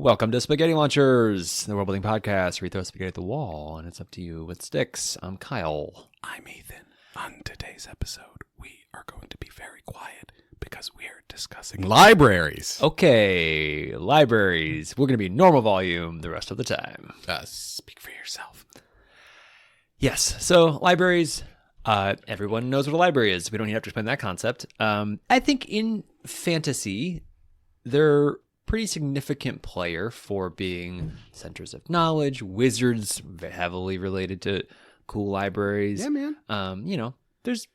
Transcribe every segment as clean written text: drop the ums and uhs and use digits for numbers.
Welcome to Spaghetti Launchers, the world-building podcast where we throw spaghetti at the wall and it's up to you what sticks. I'm Kyle. I'm Ethan. On today's episode, we are going to be very quiet because we are discussing libraries. Okay, libraries. We're going to be normal volume the rest of the time. Speak for yourself. Yes, so libraries, everyone knows what a library is. We don't even have to explain that concept. I think in fantasy, they're pretty significant player for being centers of knowledge. Wizards heavily related to cool libraries. Yeah, man. There's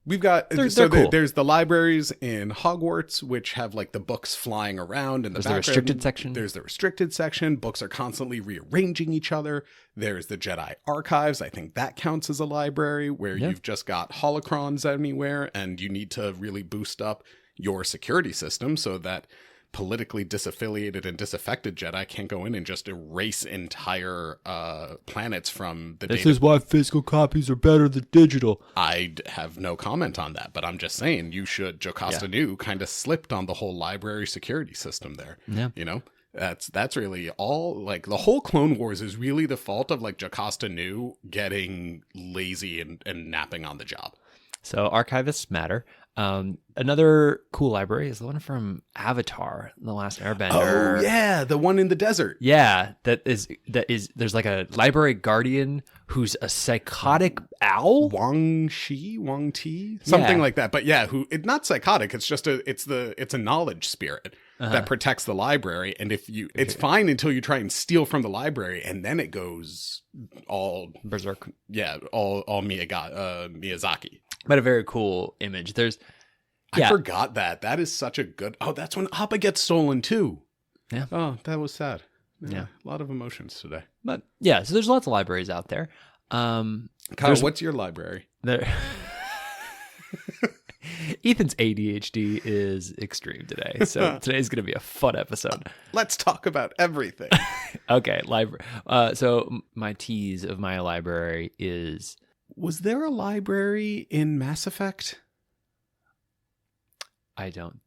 cool. There's the libraries in Hogwarts, which have like the books flying around in the background. the restricted section. There's the restricted section. Books are constantly rearranging each other. There's the Jedi archives. I think that counts as a library where you've just got holocrons anywhere and you need to really boost up your security system so that politically disaffiliated and disaffected Jedi can't go in and just erase entire planets from the data. This is why physical copies are better than digital. I have no comment on that, but I'm just saying Jocasta Nu kind of slipped on the whole library security system there. Yeah. You know, that's really all, like the whole Clone Wars is really the fault of like Jocasta Nu getting lazy and napping on the job. So archivists matter. Another cool library is the one from Avatar, The Last Airbender. Oh yeah, the one in the desert. Yeah, that is. There's like a library guardian who's a psychotic owl. Wang Ti, something like that. But yeah, it's not psychotic. It's just it's a knowledge spirit that protects the library. And it's fine until you try and steal from the library, and then it goes all berserk. Yeah, all Miyazaki. But a very cool image. I forgot that. That is such a good. Oh, that's when Appa gets stolen too. Yeah. Oh, that was sad. Yeah. A lot of emotions today. But yeah, so there's lots of libraries out there. Kyle, what's your library? Ethan's ADHD is extreme today, so today's going to be a fun episode. Let's talk about everything. Okay, library. So my tease of my library is. Was there a library in Mass Effect? I don't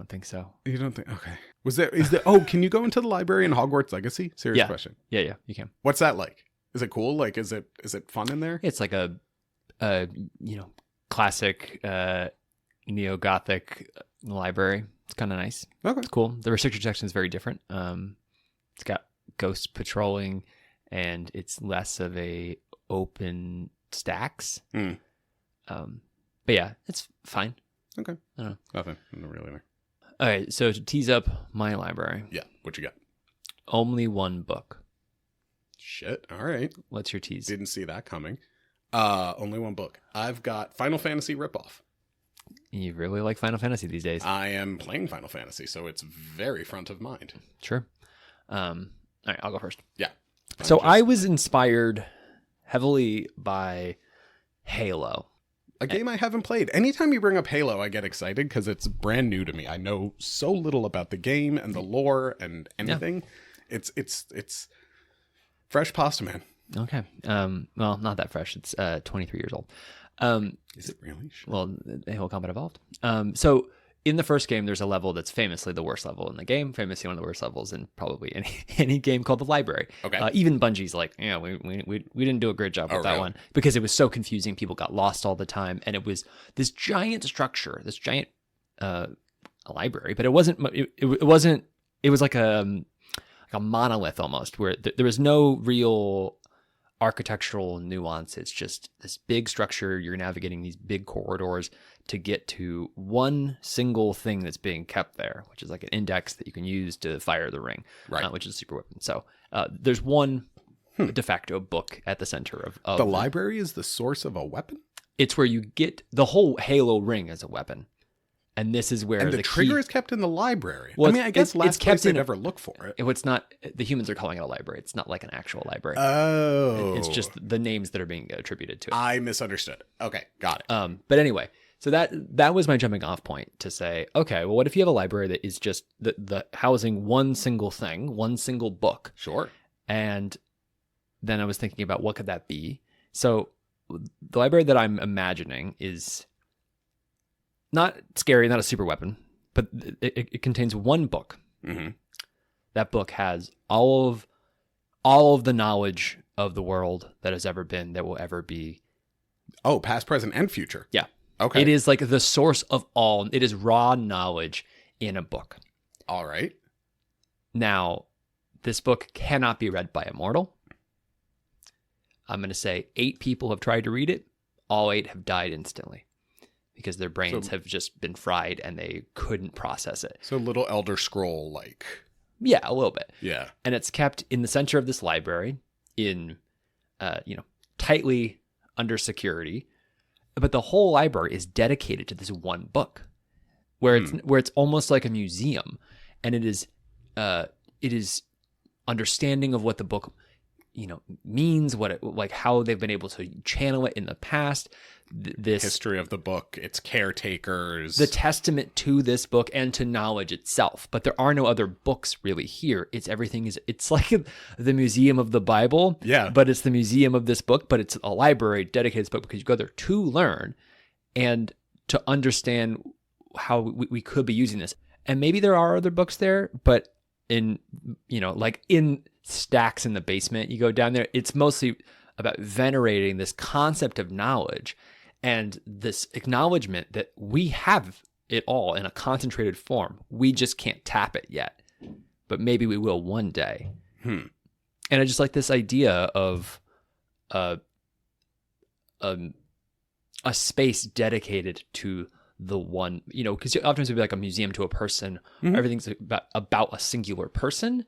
think so. You don't think? Okay. Is there? Oh, can you go into the library in Hogwarts Legacy? Serious question. Yeah, you can. What's that like? Is it cool? Like, is it fun in there? It's like a classic neo-Gothic library. It's kind of nice. Okay. It's cool. The restricted section is very different. It's got ghosts patrolling, and it's less of a open stacks. But yeah, it's fine. Okay. I don't know. Nothing. Not really there. All right, so to tease up my library. Yeah. What you got? Only one book. Shit. All right. What's your tease? Didn't see that coming. Only one book. I've got Final Fantasy ripoff. You really like Final Fantasy these days. I am playing Final Fantasy, so it's very front of mind. Sure. All right, I'll go first. Yeah. I was inspired heavily by Halo. A game I haven't played. Anytime you bring up Halo, I get excited because it's brand new to me. I know so little about the game and the lore and anything. Yeah. It's fresh pasta, man. Okay. Well, not that fresh. It's 23 years old. Is it really? Sure. Well, Halo Combat Evolved. So in the first game, there's a level that's famously the worst level in the game, famously one of the worst levels in probably any game called the Library. Okay. Even Bungie's like, yeah, we didn't do a great job with that one because it was so confusing. People got lost all the time, and it was this giant structure, this giant library, but it wasn't. It wasn't. It was like a monolith almost, where there was no real architectural nuance. It's just this big structure. You're navigating these big corridors to get to one single thing that's being kept there, which is like an index that you can use to fire the ring, which is a super weapon. So there's one de facto book at the center of the library is the source of a weapon. It's where you get the whole Halo ring as a weapon. And this is where the trigger is kept in the library. Well, I mean, I guess last place they'd ever look for it. It's not, the humans are calling it a library. It's not like an actual library. Oh. It's just the names that are being attributed to it. I misunderstood. Okay, got it. But anyway, so that was my jumping off point to say, okay, well, what if you have a library that is just the housing one single thing, one single book? Sure. And then I was thinking about what could that be? So the library that I'm imagining is not scary, not a super weapon, but it contains one book. Mm-hmm. That book has all of the knowledge of the world that has ever been, that will ever be. Oh, past, present, and future. Yeah. Okay. It is like the source of all. It is raw knowledge in a book. All right. Now, this book cannot be read by a mortal. I'm going to say 8 people have tried to read it. All 8 have died instantly because their brains have just been fried and they couldn't process it. So little Elder Scroll like. Yeah, a little bit. Yeah. And it's kept in the center of this library in, tightly under security. But the whole library is dedicated to this one book, where it's almost like a museum, and it is understanding of what the book means, how they've been able to channel it in the past, this history of the book, its caretakers, the testament to this book and to knowledge itself. But there are no other books really here. It's like the museum of the Bible. Yeah. But it's the museum of this book, but it's a library dedicated to this book because you go there to learn and to understand how we could be using this. And maybe there are other books there, but in stacks in the basement, you go down there, it's mostly about venerating this concept of knowledge and this acknowledgement that we have it all in a concentrated form. We just can't tap it yet, but maybe we will one day. And I just like this idea of a space dedicated to the one, because oftentimes it'd be like a museum to a person. Everything's about a singular person,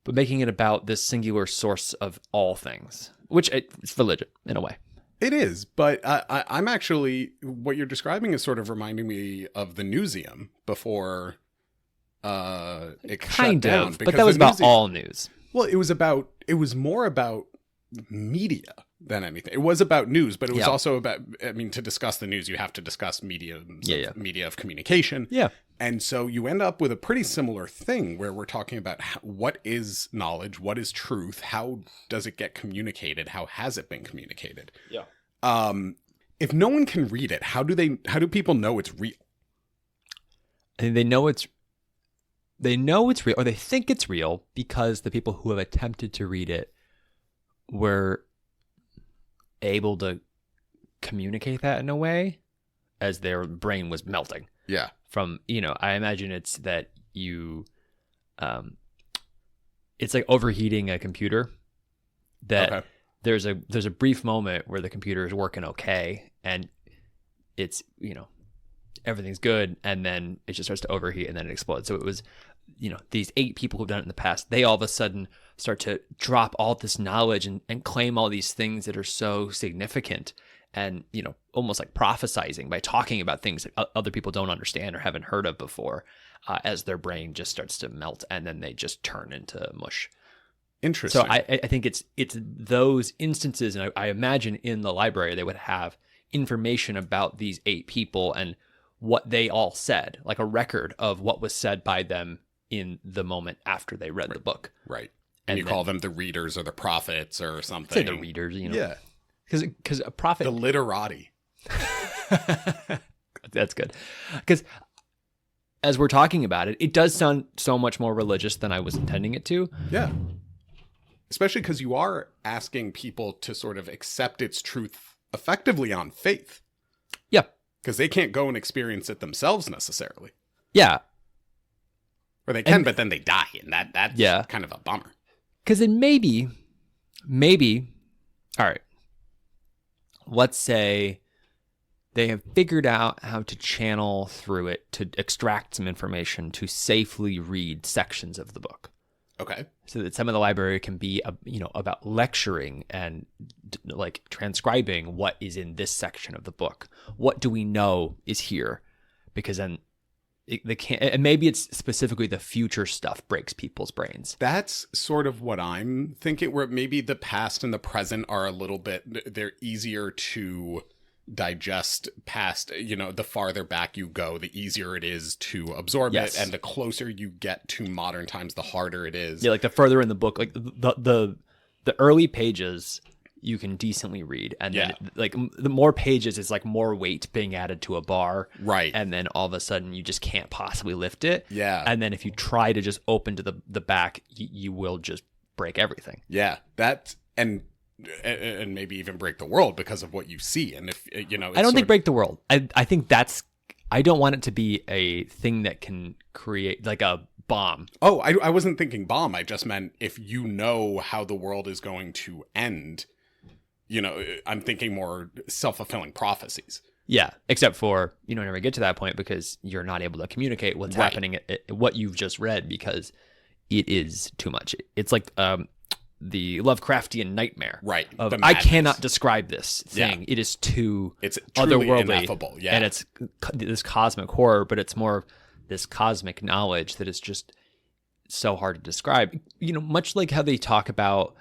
but making it about this singular source of all things, which it's religion in a way. It is, but I'm actually, what you're describing is sort of reminding me of the Newseum before it shut down. But that was about all news. Well, it was more about media than anything. It was about news, but it was also about, to discuss the news, you have to discuss media of communication. Yeah. And so you end up with a pretty similar thing where we're talking about what is knowledge, what is truth, how does it get communicated, how has it been communicated? Yeah. If no one can read it, how do people know it's real? And they know it's real, or they think it's real because the people who have attempted to read it were able to communicate that in a way as their brain was melting. Yeah. From, I imagine it's that it's like overheating a computer, that there's a brief moment where the computer is working okay and it's, everything's good, and then it just starts to overheat and then it explodes. So it was, these 8 people who've done it in the past, they all of a sudden start to drop all this knowledge and claim all these things that are so significant, and, almost like prophesizing by talking about things that other people don't understand or haven't heard of before, as their brain just starts to melt and then they just turn into mush. Interesting. So I think it's those instances, and I imagine in the library they would have information about these 8 people and what they all said, like a record of what was said by them in the moment after they read the book. Right. And you call them the readers or the prophets or something. Say the readers, Yeah. Because a prophet... The literati. That's good. Because as we're talking about it, it does sound so much more religious than I was intending it to. Yeah. Especially because you are asking people to sort of accept its truth effectively on faith. Yeah. Because they can't go and experience it themselves necessarily. Yeah. Or they can, but then they die. And that's kind of a bummer. Because then maybe, all right, let's say they have figured out how to channel through it to extract some information to safely read sections of the book. Okay. So that some of the library can be, about lecturing and like transcribing what is in this section of the book. What do we know is here? Because then they can't, and maybe it's specifically the future stuff breaks people's brains. That's sort of what I'm thinking, where maybe the past and the present are a little bit, they're easier to digest past, the farther back you go, the easier it is to absorb it, and the closer you get to modern times, the harder it is. Yeah, like the further in the book, like the early pages, you can decently read, and Yeah. then like the more pages is like more weight being added to a bar, Right. and then all of a sudden you just can't possibly lift it. Yeah. And then if you try to just open to the back, you will just break everything. Yeah, that and maybe even break the world because of what you see. And if you know, I don't think break the world. I think I don't want it to be a thing that can create like a bomb. Oh, I wasn't thinking bomb. I just meant if you know how the world is going to end, you know, I'm thinking more self-fulfilling prophecies. Yeah, except for you don't ever get to that point because you're not able to communicate what's happening, what you've just read, because it is too much. It's like the Lovecraftian nightmare. Right. Of, I cannot describe this thing. Yeah. It is too it's truly otherworldly. ineffable. Yeah. And it's this cosmic horror, but it's more this cosmic knowledge that is just so hard to describe. You know, much like how they talk about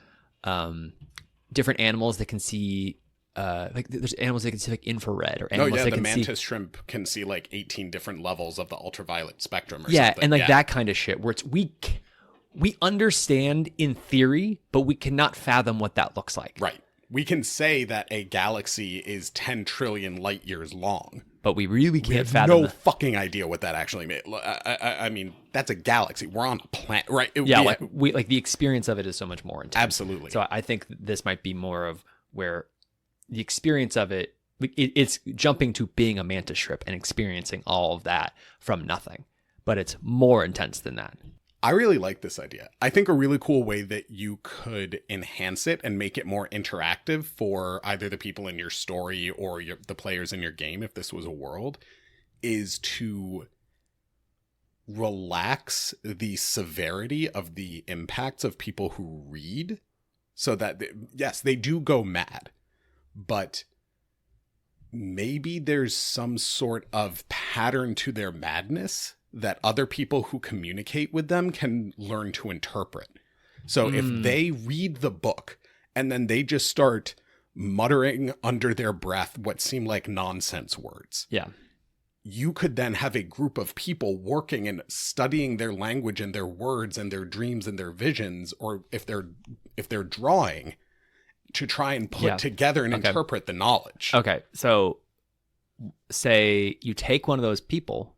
different animals that can see like there's animals that can see like infrared, or animals that the can mantis shrimp can see like 18 different levels of the ultraviolet spectrum or yeah, something. and like that kind of shit where it's we understand in theory, but we cannot fathom what that looks like. Right. We can say that a galaxy is 10 trillion light years long, but we really can't we have fathom no fucking idea what that actually means. I mean, that's a galaxy. We're on a planet, right? Yeah, like the experience of it is so much more intense. Absolutely. So I think this might be more of where the experience of it's jumping to being a mantis shrimp and experiencing all of that from nothing, but it's more intense than that. I really like this idea. I think a really cool way that you could enhance it and make it more interactive for either the people in your story or the players in your game, if this was a world, is to relax the severity of the impacts of people who read, so that, yes, they do go mad, but maybe there's some sort of pattern to their madness that other people who communicate with them can learn to interpret. So if they read the book and then they just start muttering under their breath what seem like nonsense words, yeah, you could then have a group of people working and studying their language and their words and their dreams and their visions, or if they're drawing, to try and put together and interpret the knowledge. Okay, so say you take one of those people,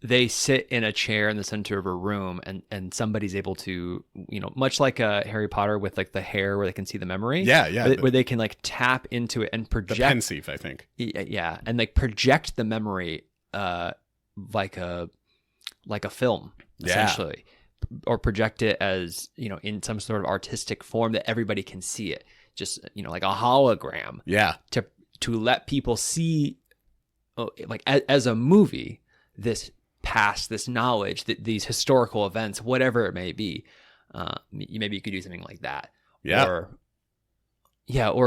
they sit in a chair in the center of a room, and somebody's able to, you know, much like Harry Potter with like the hair where they can see the memory. Yeah. Where they can like tap into it and project. The pensieve, I think. Yeah, and like project the memory like a film, essentially. Or project it as, you know, in some sort of artistic form that everybody can see it. Just, you know, like a hologram. Yeah. To let people see, like as a movie, this past, this knowledge, that these historical events, whatever it may be, maybe you could do something like that. Or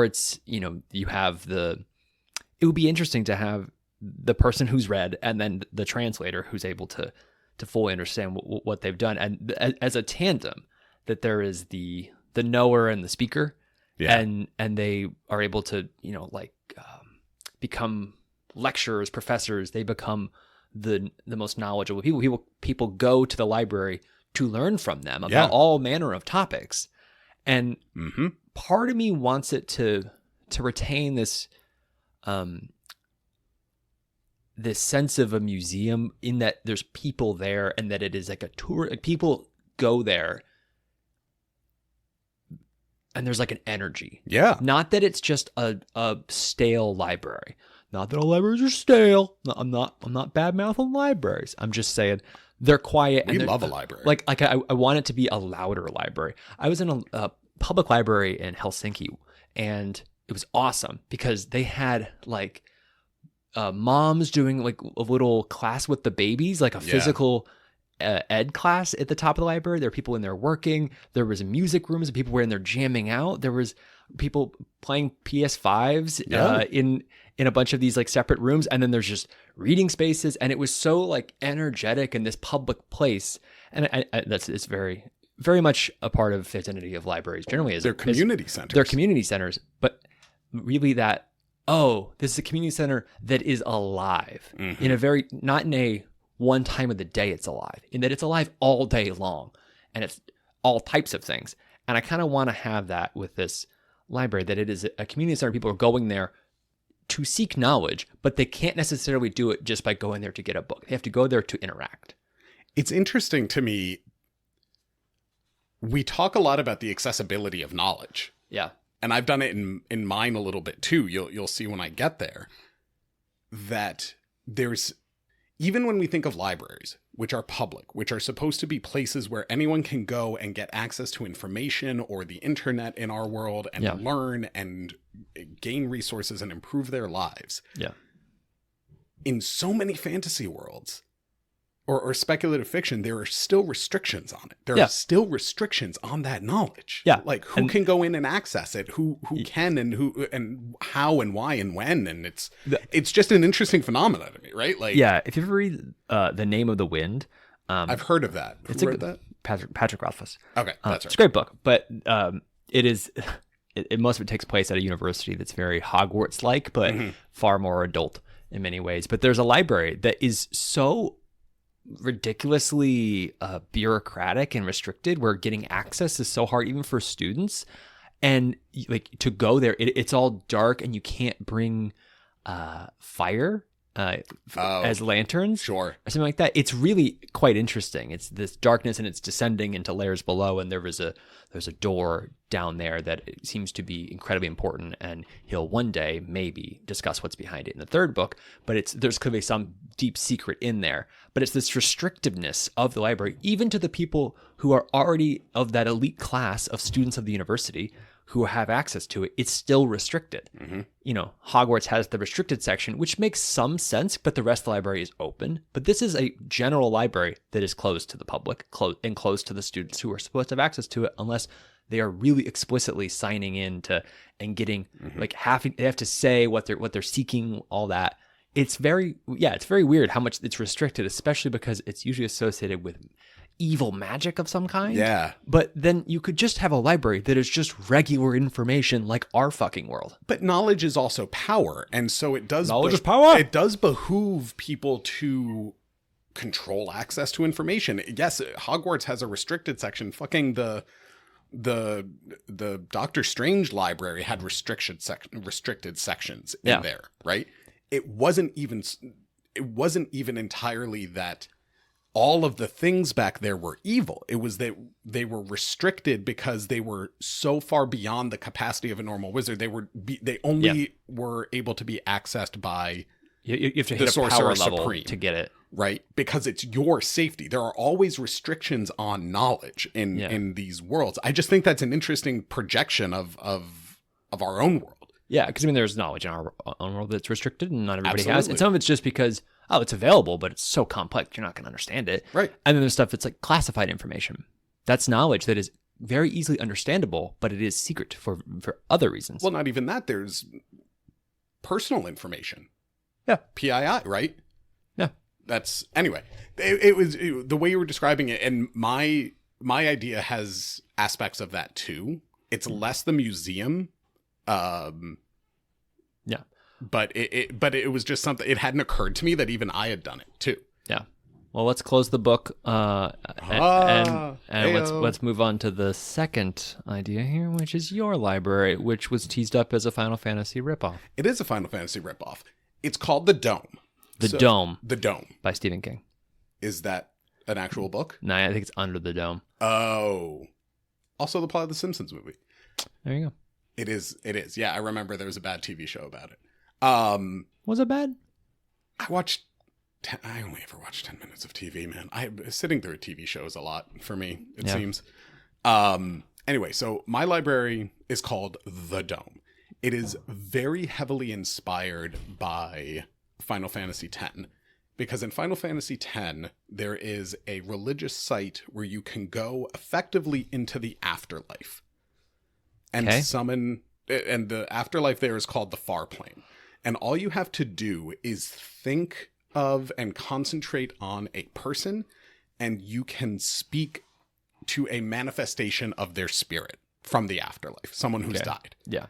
it's, you know, you have it would be interesting to have the person who's read and then the translator who's able to fully understand what they've done, and as a tandem, that there is the knower and the speaker, and they are able to, you know, like become lecturers, professors. They become the most knowledgeable people go to the library to learn from them about all manner of topics. And part of me wants it to retain this this sense of a museum, in that there's people there and that it is like a tour. Like people go there and there's like an energy. Yeah. Not that it's just a stale library. Not that all libraries are stale. No, I'm not bad mouthing libraries. I'm just saying they're quiet. We love a library. Like I want it to be a louder library. I was in a public library in Helsinki, and it was awesome because they had like moms doing like a little class with the babies, like a physical ed class at the top of the library. There were people in there working. There was music rooms and people were in there jamming out. There was people playing PS5s in a bunch of these like separate rooms, and then there's just reading spaces, and it was so like energetic in this public place. And it's very, very much a part of the identity of libraries generally. They're community centers. They're community centers, but really that, this is a community center that is alive in a very, not in a one time of the day it's alive, in that it's alive all day long, and it's all types of things. And I kind of want to have that with this library, that it is a community center. People are going there to seek knowledge, but they can't necessarily do it just by going there to get a book. They have to go there to interact. It's interesting to me. We talk a lot about the accessibility of knowledge. Yeah. And I've done it in mine a little bit too. You'll see when I get there that there's, even when we think of libraries, which are public, which are supposed to be places where anyone can go and get access to information or the internet in our world and learn and gain resources and improve their lives. Yeah. In so many fantasy worlds or speculative fiction, there are still restrictions on it. There are still restrictions on that knowledge. Yeah. Like who can go in and access it, who can and who and how and why and when. And it's just an interesting phenomenon to me, right? Like, yeah. If you ever read The Name of the Wind, I've heard of that. Who read that? Patrick Rothfuss. Okay, that's right. It's a great book, but it is. Most of it takes place at a university that's very Hogwarts-like, but far more adult in many ways. But there's a library that is so ridiculously bureaucratic and restricted, where getting access is so hard even for students, and like to go there, it's all dark and you can't bring fire as lanterns or something like that. It's really quite interesting. It's this darkness and it's descending into layers below, and there's a door down there that seems to be incredibly important, and he'll one day maybe discuss what's behind it in the third book, but there's clearly some deep secret in there. But it's this restrictiveness of the library, even to the people who are already of that elite class of students of the university who have access to it. It's still restricted. You know, Hogwarts has the restricted section, which makes some sense, but the rest of the library is open. But this is a general library that is closed to the public, and closed to the students who are supposed to have access to it, unless they are really explicitly signing in to and getting like they have to say what they're seeking, all that. It's very weird how much it's restricted, especially because it's usually associated with evil magic of some kind. Yeah. But then you could just have a library that is just regular information like our fucking world. But knowledge is also power. And so it does... Knowledge is power! It does behoove people to control access to information. Yes, Hogwarts has a restricted section. Fucking the Doctor Strange library had restricted sections in there, right? It wasn't even entirely that all of the things back there were evil. It was that they were restricted because they were so far beyond the capacity of a normal wizard. They only were able to be accessed by you have to hit a power level supreme to get it. Right? Because it's your safety. There are always restrictions on knowledge in these worlds. I just think that's an interesting projection of our own world. Yeah, because I mean, there's knowledge in our own world that's restricted, and not everybody has. And some of it's just because, it's available, but it's so complex, you're not going to understand it. Right. And then there's stuff that's like classified information. That's knowledge that is very easily understandable, but it is secret for other reasons. Well, not even that. There's personal information. Yeah. PII, right? Yeah. That's anyway. It was the way you were describing it, and my idea has aspects of that too. It's less the museum. But it was just something, it hadn't occurred to me that even I had done it too. Yeah. Well, let's close the book and let's move on to the second idea here, which is your library, which was teased up as a Final Fantasy ripoff. It is a Final Fantasy ripoff. It's called The Dome. The Dome by Stephen King. Is that an actual book? No, I think it's Under the Dome. Oh. Also the plot of the Simpsons movie. There you go. It is. Yeah, I remember there was a bad TV show about it. Was it bad? I only ever watched 10 minutes of TV, man. Sitting through a TV show is a lot for me, it seems. Anyway, so my library is called The Dome. It is very heavily inspired by Final Fantasy X, because in Final Fantasy X, there is a religious site where you can go effectively into the afterlife and summon, and the afterlife there is called the Far Plane. And all you have to do is think of and concentrate on a person, and you can speak to a manifestation of their spirit from the afterlife, someone who's died. Yeah.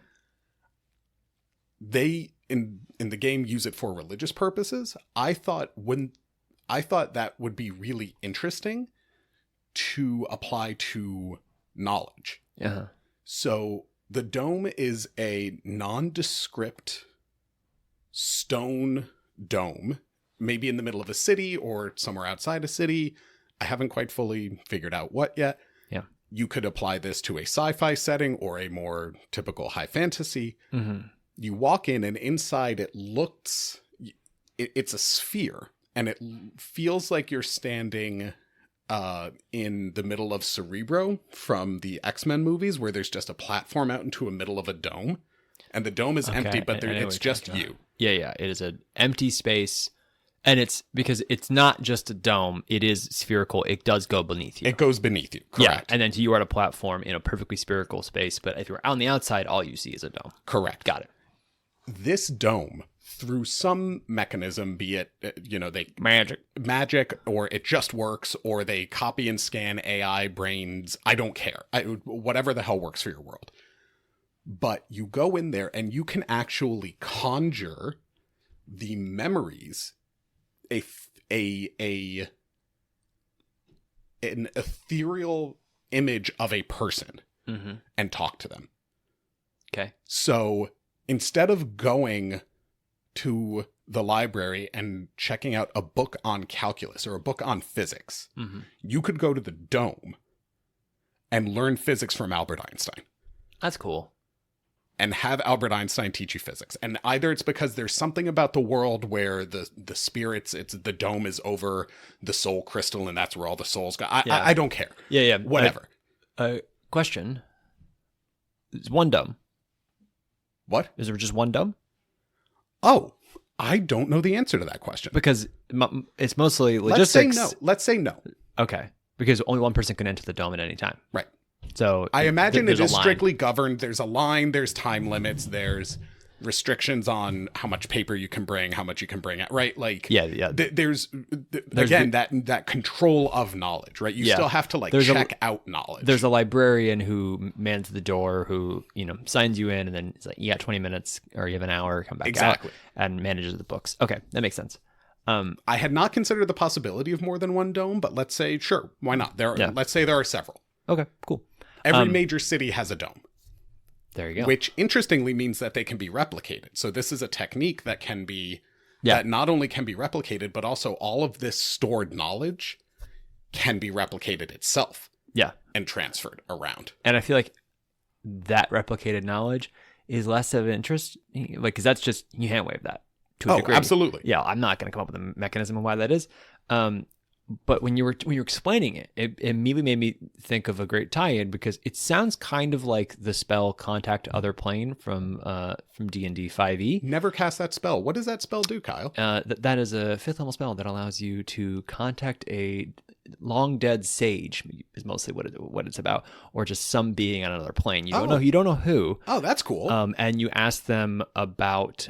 They, in the game, use it for religious purposes. I thought that would be really interesting to apply to knowledge. Uh-huh. So The dome is a nondescript stone dome, maybe in the middle of a city or somewhere outside a city. I haven't quite fully figured out what yet. Yeah. You could apply this to a sci-fi setting or a more typical high fantasy. Mm-hmm. You walk in, and inside it's a sphere, and it feels like you're standing in the middle of Cerebro from the X-Men movies, where there's just a platform out into the middle of a dome, and the dome is empty, but it's just you. Yeah. It is an empty space, and it's because it's not just a dome. It is spherical. It does go beneath you. It goes beneath you, correct. Yeah, and then you are at a platform in a perfectly spherical space, but if you're on the outside, all you see is a dome. Correct. Got it. This dome, through some mechanism, be it, they magic, or it just works, or they copy and scan AI brains, I don't care. Whatever the hell works for your world. But you go in there and you can actually conjure the memories, an ethereal image of a person, mm-hmm. and talk to them. Okay. So instead of going to the library and checking out a book on calculus or a book on physics, mm-hmm. you could go to the dome and learn physics from Albert Einstein. That's cool. And have Albert Einstein teach you physics. And either it's because there's something about the world where the spirits, the dome is over the soul crystal, and that's where all the souls go. I don't care. Yeah. Whatever. Question. Is one dome? What? Is there just one dome? Oh, I don't know the answer to that question. Because it's mostly logistics. Let's say no. Okay. Because only one person can enter the dome at any time. Right. So I imagine it is strictly governed. There's a line, there's time limits, there's restrictions on how much paper you can bring, how much you can bring out, right? Like, there's again, that control of knowledge, right? You still have to check out knowledge. There's a librarian who mans the door, who, signs you in, and then it's like, you got 20 minutes or you have an hour, come back out, and manages the books. Okay. That makes sense. I had not considered the possibility of more than one dome, but let's say, sure, why not? Let's say there are several. Okay, cool. Every major city has a dome. There you go. Which interestingly means that they can be replicated. So this is a technique that can be, that not only can be replicated, but also all of this stored knowledge can be replicated itself. Yeah. And transferred around. And I feel like that replicated knowledge is less of interest, because that's just, you hand wave that to a degree. Absolutely. Yeah, I'm not going to come up with a mechanism of why that is. But when you were explaining it, it immediately made me think of a great tie-in, because it sounds kind of like the spell Contact Other Plane from D&D 5e. Never cast that spell. What does that spell do, Kyle? That is a 5th level spell that allows you to contact a long dead sage, is mostly what it's about, or just some being on another plane. You don't know who. Oh, that's cool. And you ask them about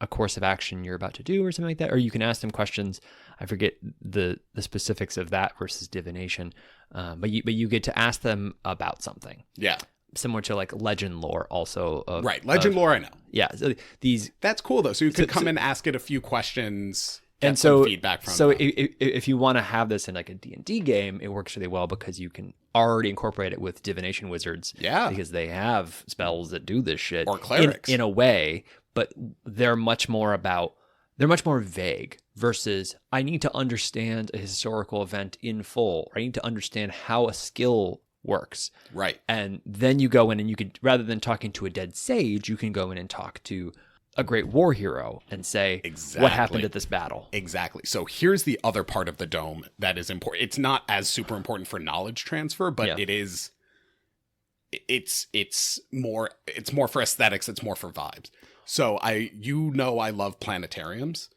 a course of action you're about to do or something like that, or you can ask them questions. I forget the specifics of that versus divination, but you get to ask them about something. Yeah, similar to like legend lore, also. Right, legend lore, I know. Yeah, so that's cool though. So you could come and ask it a few questions, and some feedback from. So if you want to have this in like a D&D game, it works really well because you can already incorporate it with divination wizards. Yeah, because they have spells that do this shit, or clerics in a way, but they're much more vague versus I need to understand a historical event in full. Or I need to understand how a skill works. Right. And then you go in and you could, rather than talking to a dead sage, you can go in and talk to a great war hero and say, what happened at this battle? Exactly. So here's the other part of the dome that is important. It's not as super important for knowledge transfer, but it is, it's more for aesthetics. It's more for vibes. So I love planetariums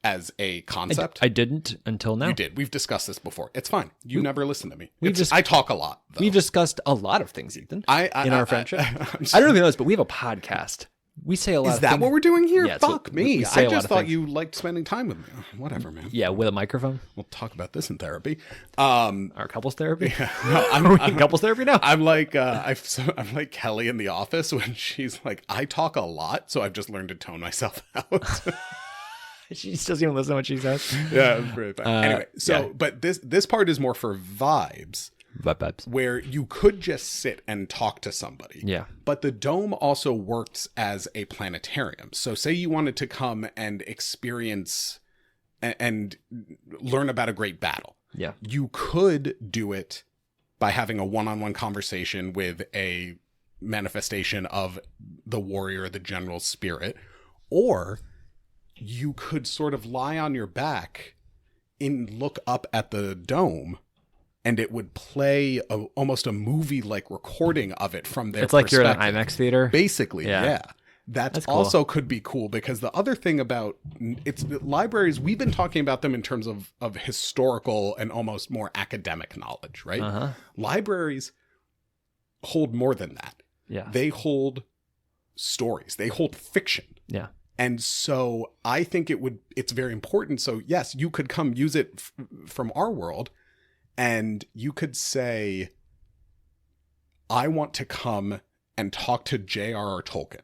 as a concept. I didn't until now. You did. We've discussed this before. It's fine. You never listen to me. I talk a lot, though. We've discussed a lot of things, Ethan, in our friendship. I don't know if you know this, but we have a podcast. We say a lot of things. Is that what we're doing here? Yeah, Fuck me. I just thought you liked spending time with me. Whatever, man. Yeah, with a microphone. We'll talk about this in therapy. Our couples therapy? Yeah. No, I'm couples therapy now? I'm like I'm like Kelly in The Office when she's like, I talk a lot, so I've just learned to tone myself out. She doesn't even listen to what she says. Yeah, it's pretty fun. Anyway, but this part is more for vibes. vibes. where you could just sit and talk to somebody. Yeah. But the dome also works as a planetarium. So say you wanted to come and experience and learn about a great battle. Yeah. You could do it by having a one-on-one conversation with a manifestation of the warrior, the general spirit, or you could sort of lie on your back and look up at the dome, and it would play almost a movie-like recording of it from their perspective. It's like you're at an IMAX theater. Basically, yeah. That's cool. also could be cool, because the other thing about it's libraries, we've been talking about them in terms of historical and almost more academic knowledge, right? Uh-huh. Libraries hold more than that. Yeah. They hold stories. They hold fiction. Yeah. And so I think it's very important. So yes, you could come use it from our world, and you could say, I want to come and talk to J.R.R. Tolkien.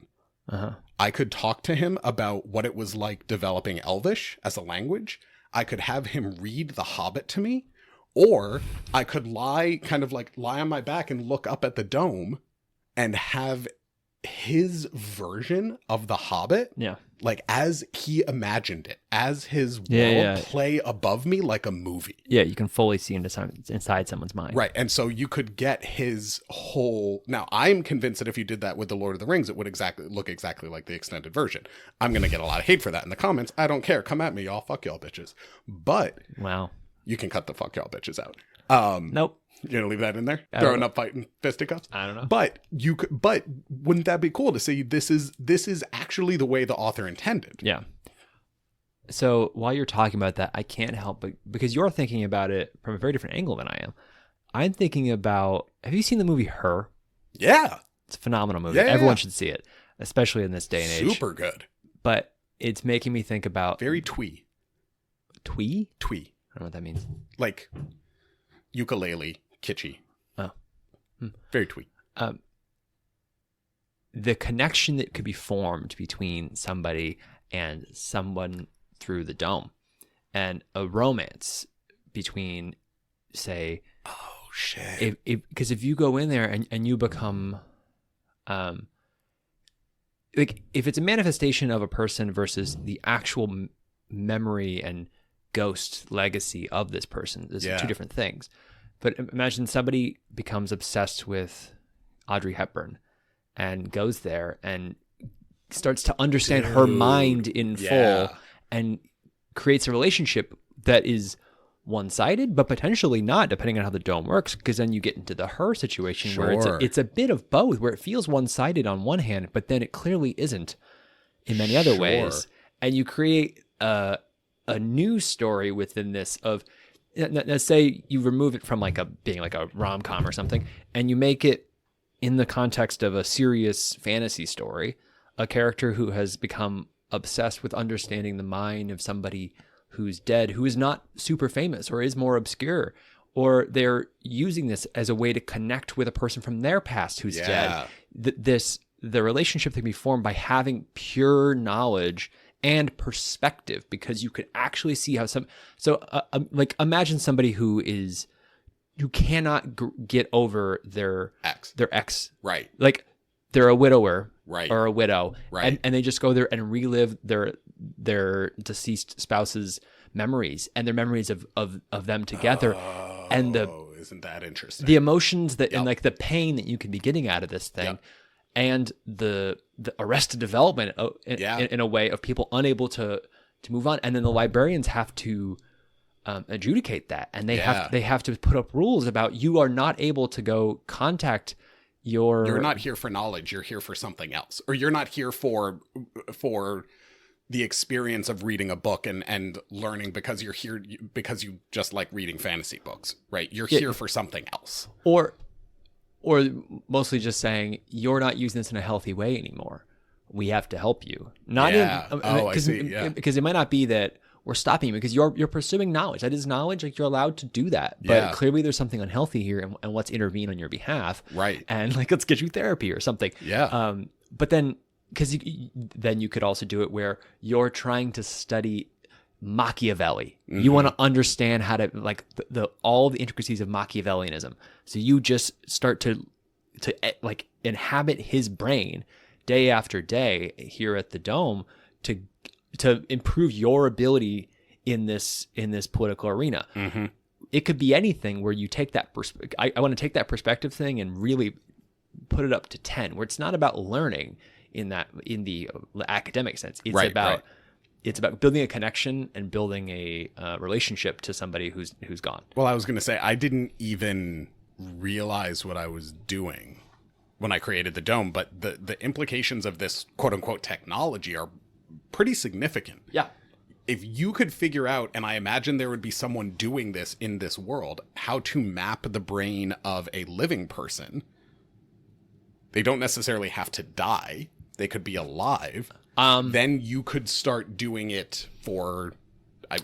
Uh-huh. I could talk to him about what it was like developing Elvish as a language. I could have him read The Hobbit to me, or I could lie on my back and look up at the dome and have his version of The Hobbit, like as he imagined it, as his world play above me like a movie. Yeah, you can fully see inside someone's mind. Right, and so you could get his whole... Now, I'm convinced that if you did that with The Lord of the Rings, it would look exactly like the extended version. I'm going to get a lot of hate for that in the comments. I don't care. Come at me, y'all. Fuck y'all bitches. But... Wow. You can cut the fuck y'all bitches out. Nope. You're gonna leave that in there? Throwing up fighting fisticuffs? I don't know. But wouldn't that be cool to say this is actually the way the author intended? Yeah. So while you're talking about that, I can't help but, because you're thinking about it from a very different angle than I am. I'm thinking about, have you seen the movie Her? Yeah. It's a phenomenal movie. Everyone should see it, especially in this day and age. Super good. But it's making me think about... Very twee. Twee? Twee. I don't know what that means. Like ukulele, kitschy. Oh. Very twee. The connection that could be formed between somebody and someone through the dome, and a romance between, say... Oh, shit. Because if you go in there and you become... like, if it's a manifestation of a person versus the actual memory and ghost legacy of this person, there's two different things. But imagine somebody becomes obsessed with Audrey Hepburn and goes there and starts to understand her mind in full and creates a relationship that is one-sided, but potentially not, depending on how the dome works, because then you get into the Her situation where it's a bit of both, where it feels one-sided on one hand, but then it clearly isn't in many other ways. And you create a new story within this of, let's say you remove it from being like a rom-com or something, and you make it in the context of a serious fantasy story, a character who has become obsessed with understanding the mind of somebody who's dead, who is not super famous or is more obscure, or they're using this as a way to connect with a person from their past who's dead. The relationship can be formed by having pure knowledge and perspective, because you could actually see how imagine somebody who cannot get over their ex. Right. Like they're a widower, right, or a widow, right, and they just go there and relive their deceased spouse's memories and their memories of them together. And isn't that interesting? The emotions that and like the pain that you can be getting out of this thing, and the arrested development in a way of people unable to move on, and then the librarians have to adjudicate that, and they have to put up rules about, you are not able to go contact you're not here for knowledge, you're here for something else, or you're not here for the experience of reading a book and learning because you're here because you just like reading fantasy books, right? You're here for something else, or mostly just saying, you're not using this in a healthy way anymore, we have to help you. Because it might not be that we're stopping you because you're pursuing knowledge. That is knowledge. Like, you're allowed to do that. But clearly there's something unhealthy here, and let's intervene on your behalf. Right. And let's get you therapy or something. Yeah. But then, because then you could also do it where you're trying to study Machiavelli. You want to understand how to like all the intricacies of Machiavellianism. So you just start to like inhabit his brain day after day here at the Dome to improve your ability in this political arena. It could be anything where you take that I want to take that perspective thing and really put it up to 10, where it's not about learning in the academic sense. It's it's about building a connection and building a relationship to somebody who's gone. Well, I was going to say, I didn't even realize what I was doing when I created the Dome, but the implications of this quote unquote technology are pretty significant. Yeah. If you could figure out, and I imagine there would be someone doing this in this world, how to map the brain of a living person, they don't necessarily have to die. They could be alive. Then you could start doing it for,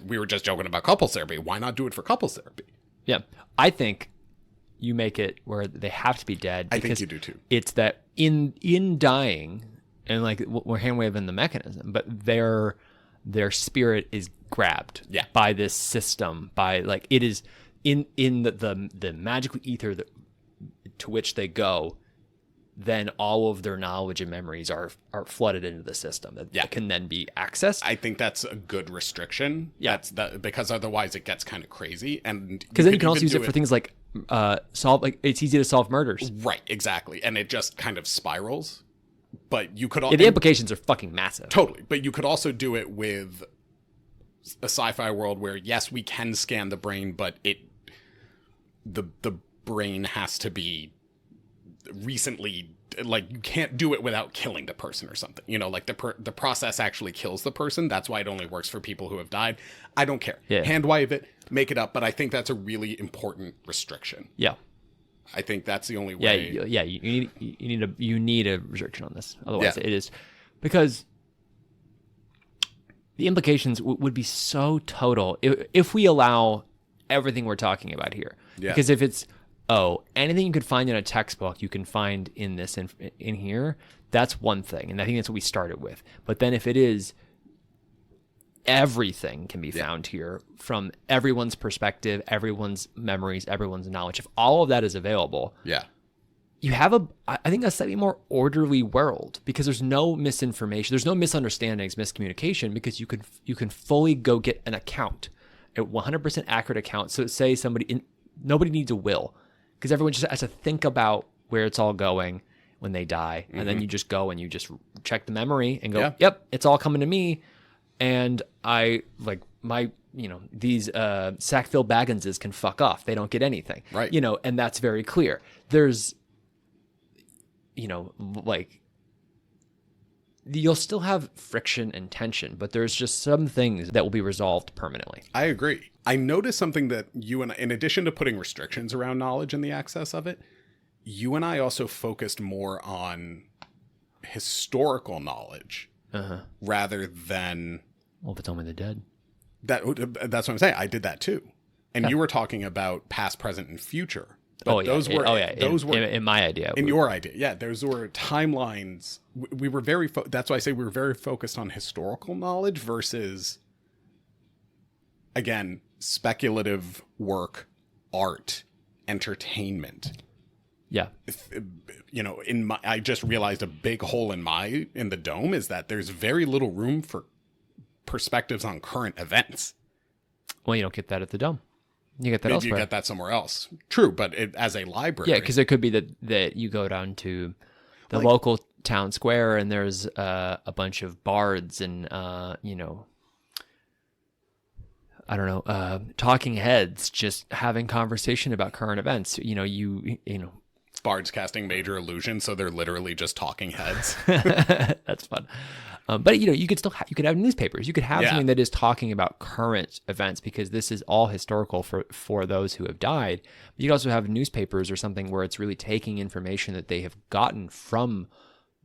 we were just joking about couples therapy. Why not do it for couples therapy? Yeah. I think you make it where they have to be dead. I think you do too. It's that in dying, and like we're hand waving the mechanism, but their spirit is grabbed by this system, by like it is in the magical ether to which they go. Then all of their knowledge and memories are flooded into the system that can then be accessed. I think that's a good restriction. Yeah, because otherwise it gets kind of crazy, and because then you can also use it for things like it's easy to solve murders. Right, exactly, and it just kind of spirals. But you could also the implications are fucking massive. Totally, but you could also do it with a sci-fi world where yes, we can scan the brain, but the brain has to be recently, like, you can't do it without killing the person or something, you know, like the process actually kills the person. That's why it only works for people who have died. I don't care. Hand wave it, make it up. But I think that's a really important restriction. I think that's the only way. You need a restriction on this. Otherwise it is, because the implications would be so total if we allow everything we're talking about here. Because if it's anything you could find in a textbook, you can find in this in here. That's one thing, and I think that's what we started with. But then if it is, everything can be found here from everyone's perspective, everyone's memories, everyone's knowledge. If all of that is available, you have I think a slightly more orderly world, because there's no misinformation, there's no misunderstandings, miscommunication, because you can fully go get an account, a 100% accurate account. So say nobody needs a will, because everyone just has to think about where it's all going when they die. And then you just go and you just check the memory and go, yep, it's all coming to me. And I like these Sackville Bagginses can fuck off. They don't get anything. Right. And that's very clear. There's, you'll still have friction and tension, but there's just some things that will be resolved permanently. I agree. I noticed something that you and I, in addition to putting restrictions around knowledge and the access of it, you and I also focused more on historical knowledge rather than... Well, if it's only the dead. That's what I'm saying. I did that too. And you were talking about past, present, and future. But those were in my idea. In your idea. Yeah, those were timelines. We were very... that's why I say we were very focused on historical knowledge versus, again, speculative work, art, entertainment. Yeah. I just realized a big hole in the Dome is that there's very little room for perspectives on current events. Well, you don't get that at the Dome. You get that elsewhere. You get that somewhere else. True, but as a library. Yeah, because it could be that you go down to the local town square and there's a bunch of bards and, I don't know, talking heads just having conversation about current events. Bards casting major illusions, so they're literally just talking heads. That's fun. But you could still you could have newspapers. You could have something that is talking about current events, because this is all historical for those who have died. But you could also have newspapers or something where it's really taking information that they have gotten from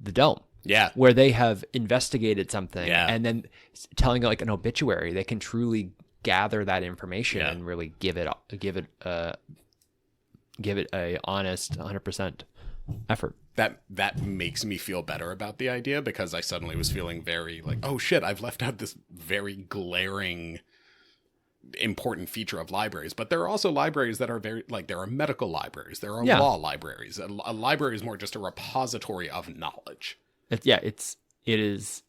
the Dome. Yeah. Where they have investigated something and then telling like an obituary. They can truly gather that information and really give it a honest 100% effort. That makes me feel better about the idea, because I suddenly was feeling very like, oh shit, I've left out this very glaring important feature of libraries, but there are also libraries that are very, like, there are medical libraries, there are law libraries. A library is more just a repository of knowledge. It is.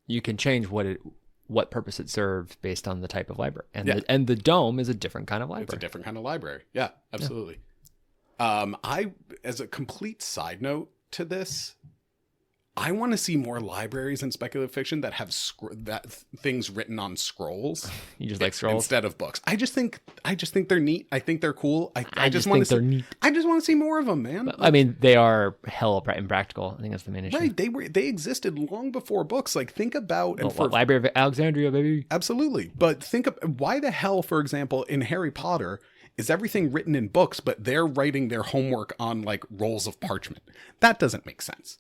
You can change what purpose it serves based on the type of library, and the dome is a different kind of library. It's a different kind of library. Yeah, absolutely. I, as a complete side note to this, I want to see more libraries in speculative fiction that have things written on scrolls. You just like scrolls instead of books. I just think they're neat. I think they're cool. I just want to see. Neat. I just want to see more of them, man. But, I mean, they are hell impractical. I think that's the main issue. Right? They existed long before books. Like, think about Library of Alexandria, baby. Absolutely, but think of why the hell, for example, in Harry Potter, is everything written in books, but they're writing their homework on like rolls of parchment. That doesn't make sense.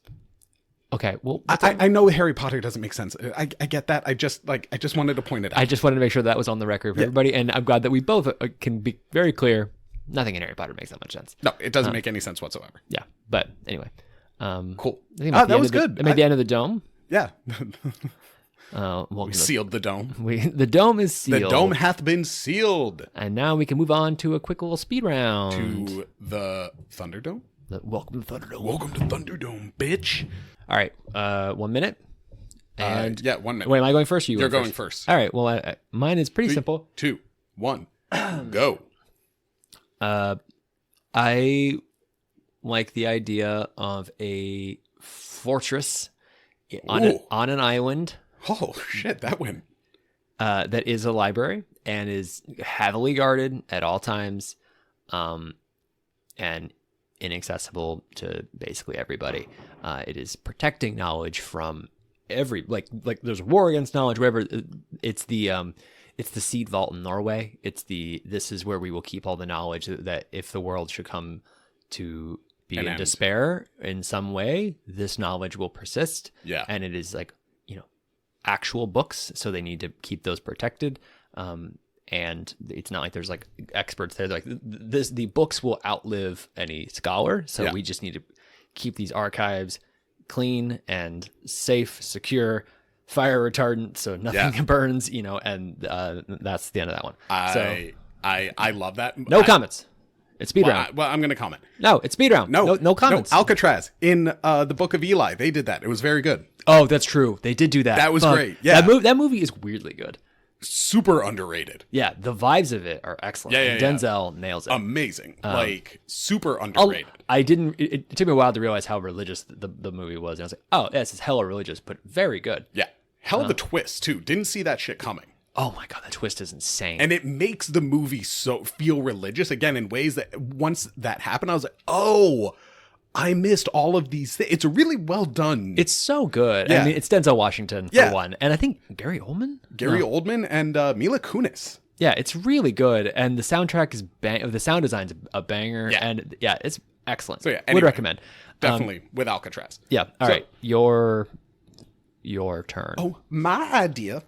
Okay, well, I know Harry Potter doesn't make sense. I get that. I just wanted to point it out. I just wanted to make sure that was on the record for everybody, and I'm glad that we both can be very clear. Nothing in Harry Potter makes that much sense. No, it doesn't make any sense whatsoever. Yeah, but anyway, cool. That was good. I made the end of the dome. Yeah. We sealed the dome. The dome is sealed. The dome hath been sealed. And now we can move on to a quick little speed round. To the Thunderdome. Welcome to Thunderdome. Welcome to Thunderdome, bitch. All right, 1 minute. And 1 minute. Wait, am I going first? Or You're going first. All right. Well, mine is pretty simple. 2, 1, go. I like the idea of a fortress on an island. Oh shit, that went. That is a library and is heavily guarded at all times, and inaccessible to basically everybody. It is protecting knowledge from every like there's a war against knowledge, whatever. It's the seed vault in Norway. This is where we will keep all the knowledge that if the world should come to be in despair in some way, this knowledge will persist. Yeah. And it is like, actual books, so they need to keep those protected. And it's not like there's like experts there. Like the books will outlive any scholar. So we just need to keep these archives clean and safe, secure, fire retardant, so nothing burns, and that's the end of that one. I love that. No comments. It's speed round. I'm going to comment. No, it's speed round. No comments. No, Alcatraz in the Book of Eli, they did that. It was very good. Oh, that's true. They did do that. That was great. Yeah, that movie is weirdly good. Super underrated. Yeah, the vibes of it are excellent. Yeah, Denzel nails it. Amazing. Super underrated. It took me a while to realize how religious the movie was. And I was like, oh, this is hella religious, but very good. Yeah. Hell of a twist, too. Didn't see that shit coming. Oh my God, that twist is insane. And it makes the movie feel religious, again, in ways that once that happened, I was like, oh, I missed all of these things. It's really well done. It's so good. Yeah. I mean, it's Denzel Washington for one. And I think Gary Oldman? Oldman and Mila Kunis. Yeah, it's really good. And the soundtrack is the sound design's a banger. Yeah. And it's excellent. So would recommend. Definitely with Alcatraz. Yeah. All right. Your turn. Oh, my idea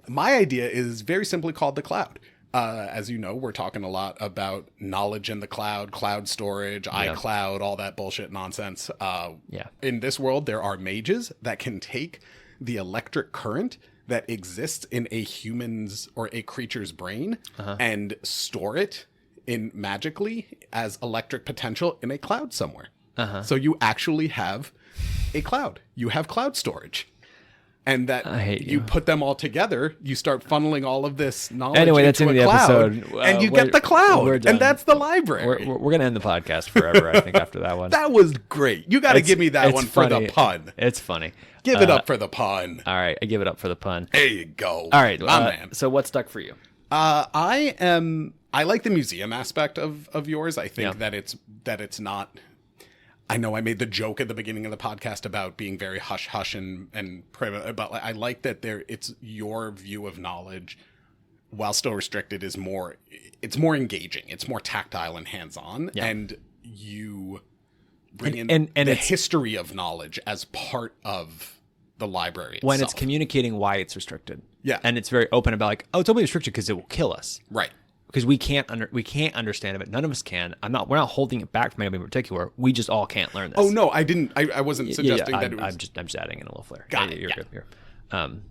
is very simply called The Cloud. As you know, we're talking a lot about knowledge in the cloud storage, iCloud, all that bullshit nonsense. In this world, there are mages that can take the electric current that exists in a human's or a creature's brain and store it magically as electric potential in a cloud somewhere. So you actually have a cloud. You have cloud storage. And that you put them all together, you start funneling all of this knowledge that's into in the cloud, episode. And you get the cloud, and that's the library. We're going to end the podcast forever, I think, after that one. That was great. You got to give me that one funny. for the pun. It's funny. Give it up for the pun. All right, I give it up for the pun. There you go. All right, my man. So what stuck for you? I like the museum aspect of yours. I think that it's not. I know I made the joke at the beginning of the podcast about being very hush hush and private, but I like that it's your view of knowledge, while still restricted, it's more engaging. It's more tactile and hands on, and you bring in the history of knowledge as part of the library itself. When it's communicating why it's restricted, and it's very open about like, oh, it's only restricted because it will kill us, right? Because we can't understand it. None of us can. We're not holding it back from anybody in particular. We just all can't learn this. Oh no, I didn't. I wasn't suggesting that. I'm just adding in a little flair. Got it. You're good.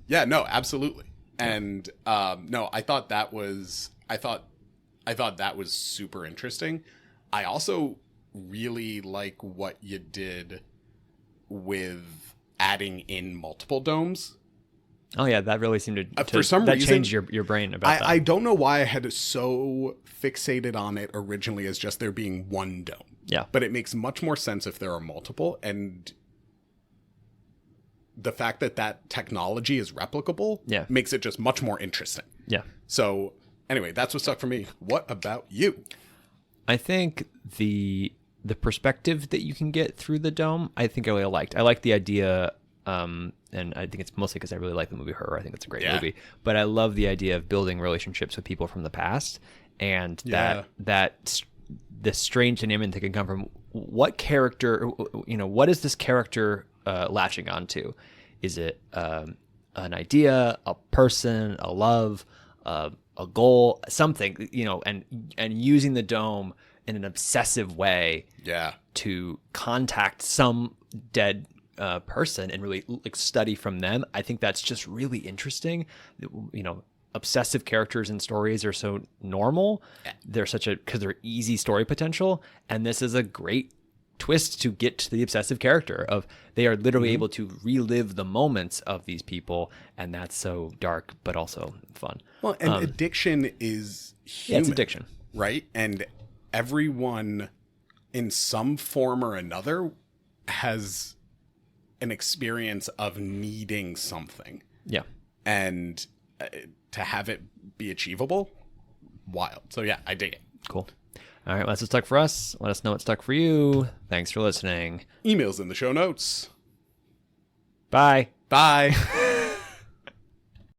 Yeah, no, absolutely. And no, I thought that was super interesting. I also really like what you did with adding in multiple domes. Oh yeah, that really seemed to for some that reason changed your brain about that. I don't know why I had so fixated on it originally as just there being one dome. Yeah. But it makes much more sense if there are multiple, and the fact that that technology is replicable makes it just much more interesting. Yeah. So anyway, that's what stuck for me. What about you? I think the perspective that you can get through the dome, I think I really liked. I like the idea, and I think it's mostly because I really like the movie Her. I think it's a great movie. But I love the idea of building relationships with people from the past, and that the strange dynamic that can come from what character, what is this character latching onto? Is it an idea, a person, a love, a goal, something, and using the dome in an obsessive way to contact some dead person and really study from them. I think that's just really interesting. Obsessive characters in stories are so normal. They're because they're easy story potential. And this is a great twist to get to the obsessive character of they are literally able to relive the moments of these people. And that's so dark, but also fun. Well, and addiction is human. Yeah, it's addiction. Right? And everyone in some form or another has an experience of needing something. Yeah. And to have it be achievable, wild. So yeah, I dig it. Cool. All right, well, that's what stuck for us. Let us know what stuck for you. Thanks for listening. Emails in the show notes. Bye. Bye.